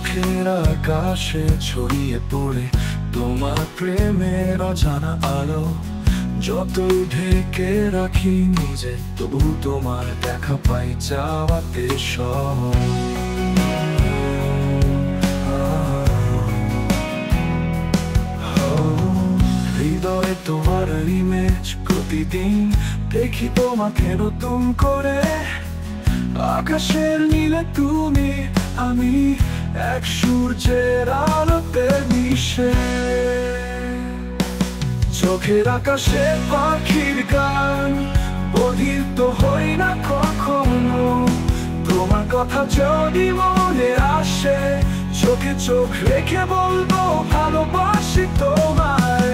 চোখের আকাশে ছড়িয়ে পড়ে তোমার প্রেমের অজানা আলো। যতই ঢেকে রাখি নিজে, তবু তোমার দেখা পাই চাওয়াতে সহ। হৃদয়ে তোমার ইমেজ প্রতিদিন দেখি তোমাকে নতুন করে। আকাশের নীলে তুমি, আমি এক সূর্যের আলোতে মিশে। চোখের আকাশে পাখির গান, বধির তো হই না কখনো। তোমার কথা যদি মনে আসে, চোখে চোখ রেখে বলবো ভালোবাসি তোমায়।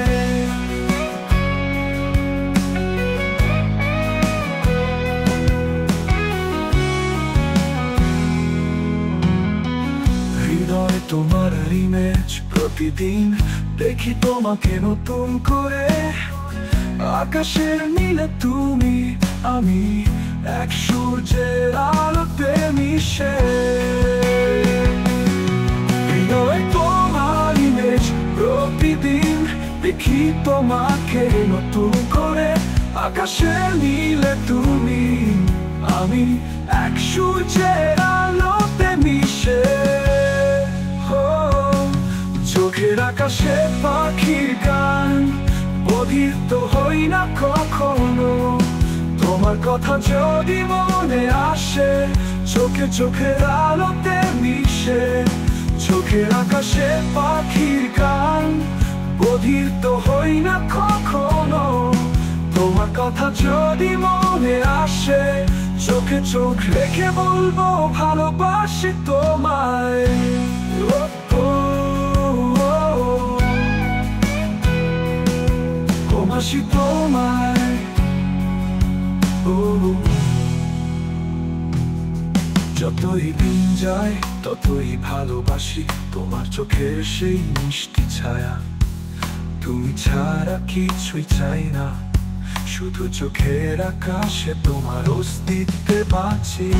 হৃদয়ে তোমার ইমেজ প্রতিদিন দেখি তোমাকে নতুন করে। আকাশের নীলে তুমি, আমি এক সূর্যের আলোতে মিশে। হৃদয়ে তোমার ইমেজ প্রতিদিন দেখি তোমাকে নতুন করে। আকাশের নীলে তুমি, আমি এক সূর্যের আলোতে মিশে। চোখের আকাশে পাখির গান, বধির তো হই না কখনো। তোমার কথা যদি মনে আসে, চোখে চোখের আলোতে মিশে। চোখের আকাশে পাখির গান, বধির তো হই না কখনো। তোমার কথা যদি মনে আসে, চোখে চোখ রেখে বলবো ভালোবাসি তোমায়। ভালোবাসি তোমায়। যতই দিন যায় ততই ভালোবাসি তোমার চোখের সেই মিষ্টি ছায়া। তুমি ছাড়া কিছুই চাই না, শুধু চোখের আকাশে তোমার অস্তিত্বে বাঁচি।